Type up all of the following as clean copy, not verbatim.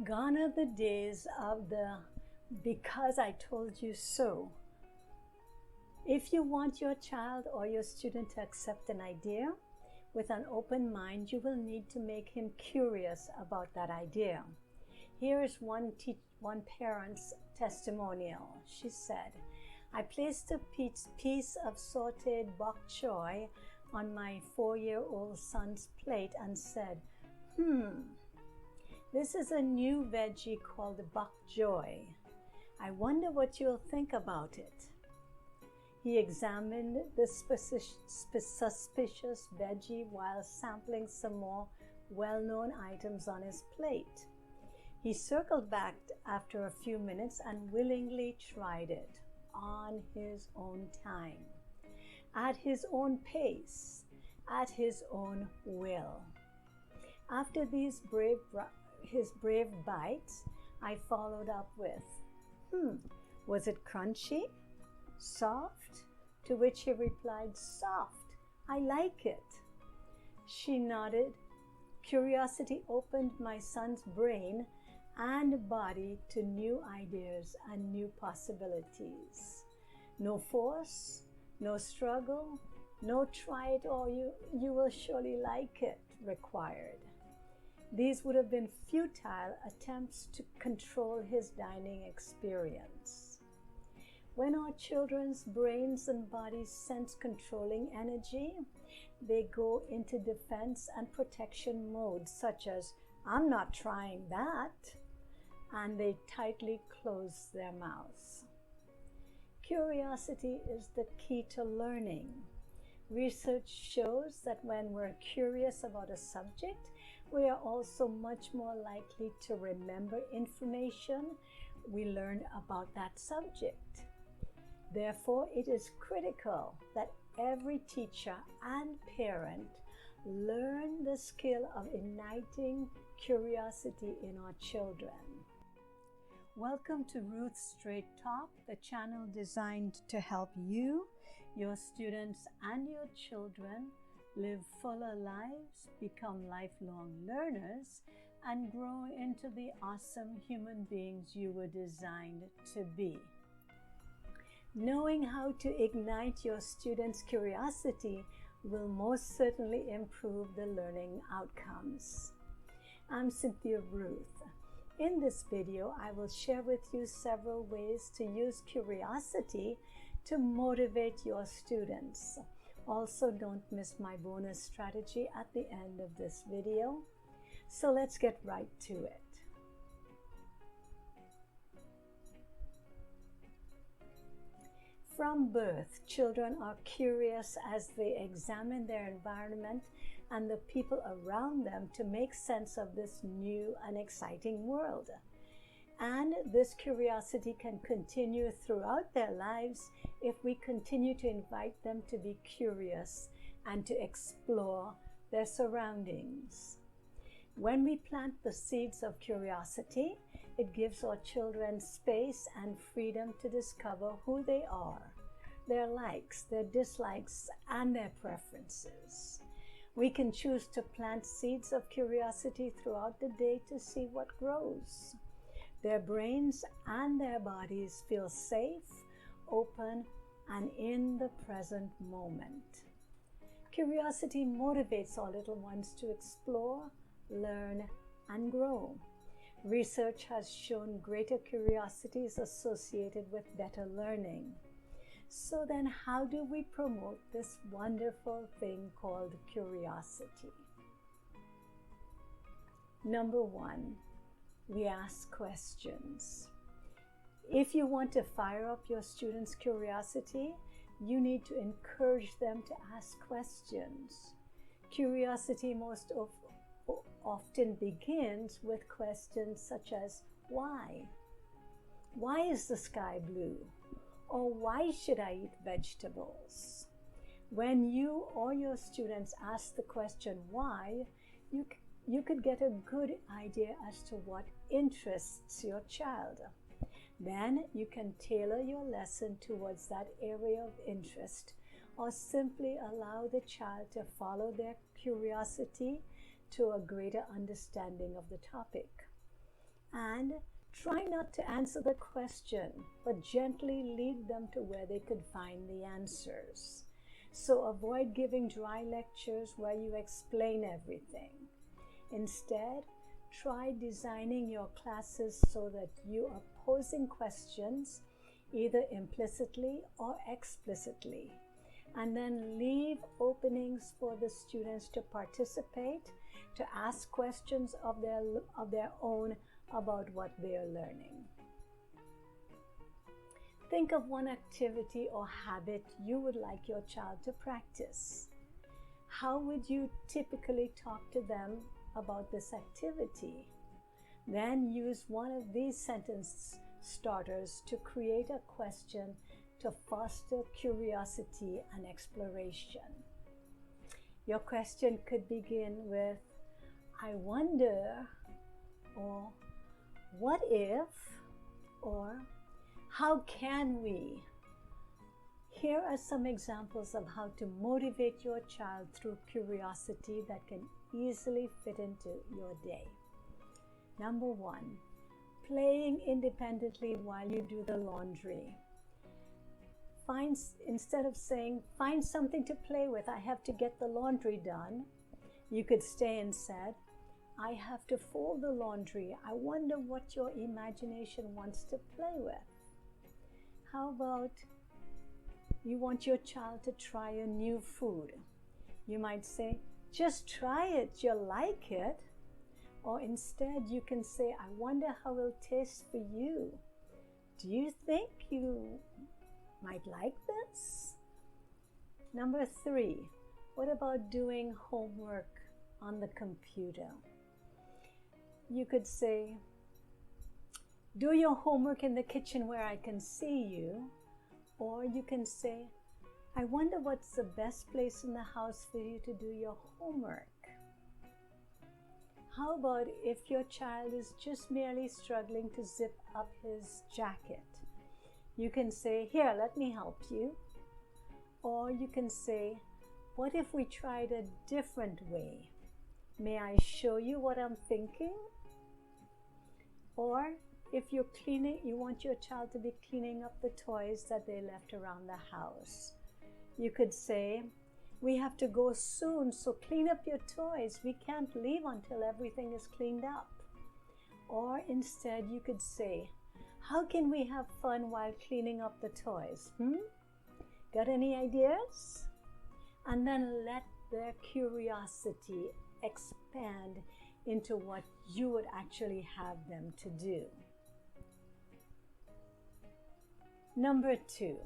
Gone are the days of the "because I told you so." If you want your child or your student to accept an idea with an open mind, you will need to make him curious about that idea. Here is one parent's testimonial. She said, "I placed a piece of sautéed bok choy on my 4-year-old son's plate and said, this is a new veggie called bok choy. I wonder what you'll think about it." He examined the suspicious veggie while sampling some more well-known items on his plate. He circled back after a few minutes and willingly tried it on his own time, at his own pace, at his own will. After his brave bites, I followed up with, was it crunchy? Soft? To which he replied, "Soft. I like it." She nodded. Curiosity opened my son's brain and body to new ideas and new possibilities. No force, no struggle, no "try it or you will surely like it" required. These would have been futile attempts to control his dining experience. When our children's brains and bodies sense controlling energy, they go into defense and protection mode, such as, "I'm not trying that," and they tightly close their mouths. Curiosity is the key to learning. Research shows that when we're curious about a subject, we are also much more likely to remember information we learned about that subject. Therefore, it is critical that every teacher and parent learn the skill of igniting curiosity in our children. Welcome to Ruth's Straight Talk, the channel designed to help you, your students, and your children live fuller lives, become lifelong learners, and grow into the awesome human beings you were designed to be. Knowing how to ignite your students' curiosity will most certainly improve the learning outcomes. I'm Cynthia Ruth. In this video, I will share with you several ways to use curiosity to motivate your students. Also, don't miss my bonus strategy at the end of this video. So let's get right to it. From birth, children are curious as they examine their environment and the people around them to make sense of this new and exciting world. And this curiosity can continue throughout their lives if we continue to invite them to be curious and to explore their surroundings. When we plant the seeds of curiosity, it gives our children space and freedom to discover who they are, their likes, their dislikes, and their preferences. We can choose to plant seeds of curiosity throughout the day to see what grows. Their brains and their bodies feel safe, open, and in the present moment. Curiosity motivates our little ones to explore, learn, and grow. Research has shown greater curiosity is associated with better learning. So then, how do we promote this wonderful thing called curiosity? Number one, we ask questions. If you want to fire up your students' curiosity, you need to encourage them to ask questions. Curiosity most often begins with questions such as, why? Why is the sky blue? Or why should I eat vegetables? When you or your students ask the question why, you could get a good idea as to what interests your child. Then you can tailor your lesson towards that area of interest, or simply allow the child to follow their curiosity to a greater understanding of the topic. And try not to answer the question, but gently lead them to where they could find the answers. So avoid giving dry lectures where you explain everything. Instead, try designing your classes so that you are posing questions either implicitly or explicitly, and then leave openings for the students to participate, to ask questions of their own about what they are learning. Think of one activity or habit you would like your child to practice. How would you typically talk to them about this activity? Then use one of these sentence starters to create a question to foster curiosity and exploration. Your question could begin with, I wonder, or what if, or how can we? Here are some examples of how to motivate your child through curiosity that can easily fit into your day. Number 1, playing independently while you do the laundry. Instead of saying, find something to play with, I have to get the laundry done, you could stay and say, I have to fold the laundry. I wonder what your imagination wants to play with. How about you want your child to try a new food? You might say, just try it, you'll like it. Or instead you can say, I wonder how it'll taste for you. Do you think you might like this? Number 3, what about doing homework on the computer? You could say, do your homework in the kitchen where I can see you. Or you can say, I wonder what's the best place in the house for you to do your homework. How about if your child is just merely struggling to zip up his jacket? You can say, here, let me help you. Or you can say, what if we tried a different way? May I show you what I'm thinking? Or if you're cleaning, you want your child to be cleaning up the toys that they left around the house. You could say, we have to go soon, so clean up your toys. We can't leave until everything is cleaned up. Or instead you could say, how can we have fun while cleaning up the toys? Got any ideas? And then let their curiosity expand into what you would actually have them to do. Number 2,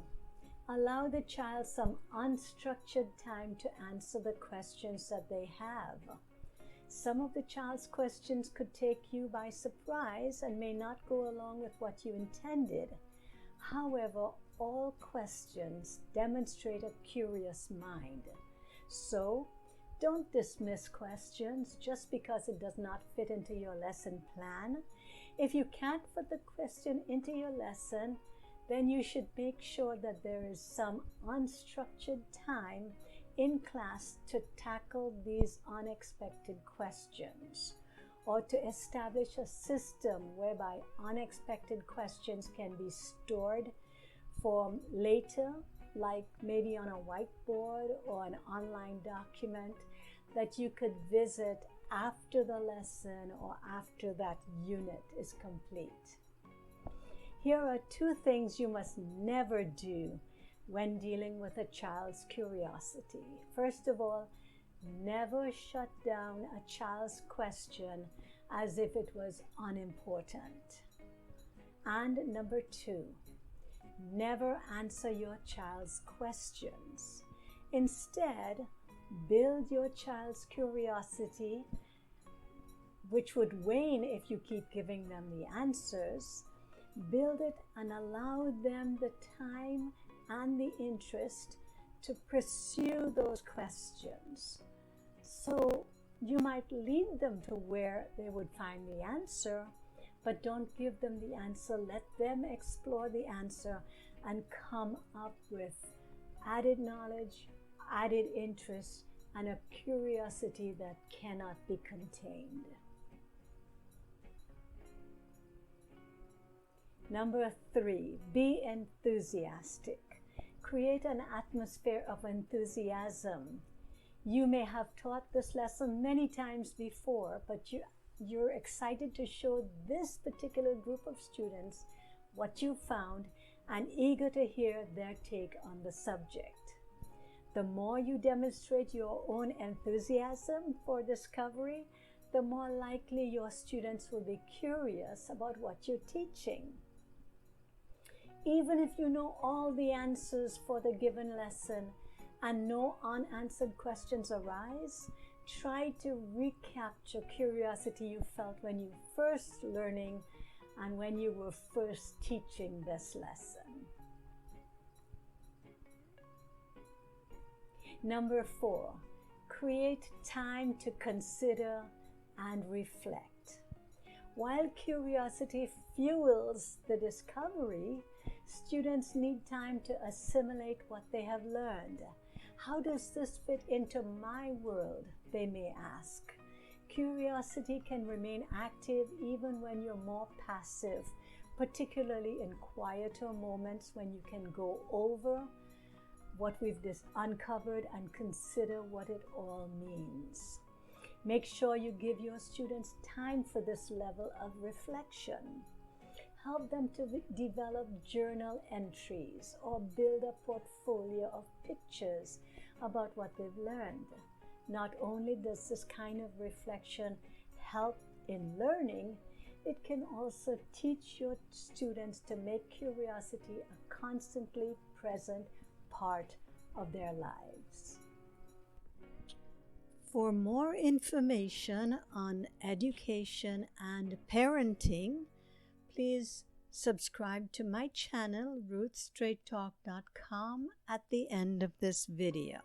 allow the child some unstructured time to answer the questions that they have. Some of the child's questions could take you by surprise and may not go along with what you intended. However, all questions demonstrate a curious mind. So, don't dismiss questions just because it does not fit into your lesson plan. If you can't fit the question into your lesson, then you should make sure that there is some unstructured time in class to tackle these unexpected questions, or to establish a system whereby unexpected questions can be stored for later, like maybe on a whiteboard or an online document that you could visit after the lesson or after that unit is complete. Here are 2 things you must never do when dealing with a child's curiosity. First of all, never shut down a child's question as if it was unimportant. And number 2, never answer your child's questions. Instead, build your child's curiosity, which would wane if you keep giving them the answers. Build it and allow them the time and the interest to pursue those questions. So you might lead them to where they would find the answer, but don't give them the answer. Let them explore the answer and come up with added knowledge, added interest, and a curiosity that cannot be contained. Number 3, be enthusiastic. Create an atmosphere of enthusiasm. You may have taught this lesson many times before, but you're excited to show this particular group of students what you found and eager to hear their take on the subject. The more you demonstrate your own enthusiasm for discovery, the more likely your students will be curious about what you're teaching. Even if you know all the answers for the given lesson and no unanswered questions arise, try to recapture curiosity you felt when you first learning and when you were first teaching this lesson. Number 4, create time to consider and reflect. While curiosity fuels the discovery, students need time to assimilate what they have learned. How does this fit into my world, they may ask. Curiosity can remain active even when you're more passive, particularly in quieter moments when you can go over what we've uncovered and consider what it all means. Make sure you give your students time for this level of reflection. Help them to develop journal entries or build a portfolio of pictures about what they've learned. Not only does this kind of reflection help in learning, it can also teach your students to make curiosity a constantly present part of their lives. For more information on education and parenting, please subscribe to my channel, rootstraighttalk.com, at the end of this video.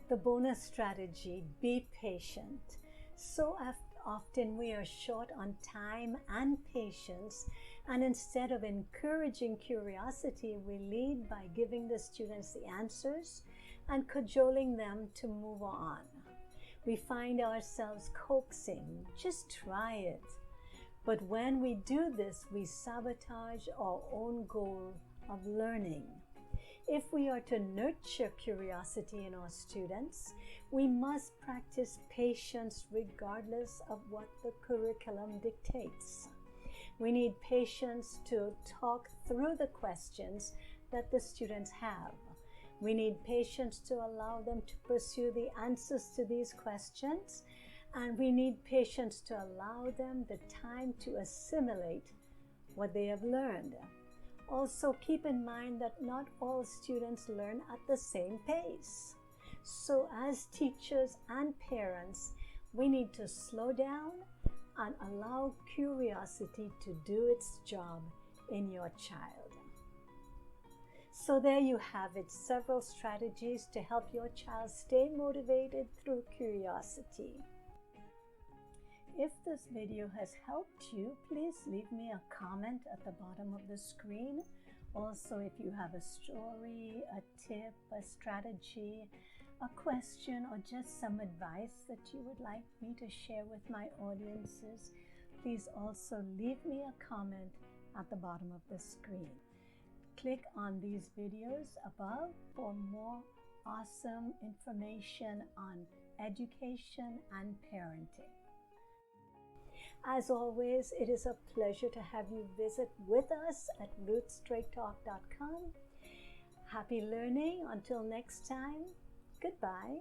The bonus strategy, be patient. So often we are short on time and patience, and instead of encouraging curiosity, we lead by giving the students the answers and cajoling them to move on. We find ourselves coaxing, just try it. But when we do this, we sabotage our own goal of learning. If we are to nurture curiosity in our students, we must practice patience regardless of what the curriculum dictates. We need patience to talk through the questions that the students have. We need patience to allow them to pursue the answers to these questions, and we need patience to allow them the time to assimilate what they have learned. Also, keep in mind that not all students learn at the same pace. So as teachers and parents, we need to slow down and allow curiosity to do its job in your child. So there you have it, several strategies to help your child stay motivated through curiosity. If this video has helped you, please leave me a comment at the bottom of the screen. Also, if you have a story, a tip, a strategy, a question, or just some advice that you would like me to share with my audiences, please also leave me a comment at the bottom of the screen. Click on these videos above for more awesome information on education and parenting. As always, it is a pleasure to have you visit with us at rootstraighttalk.com. Happy learning. Until next time, goodbye.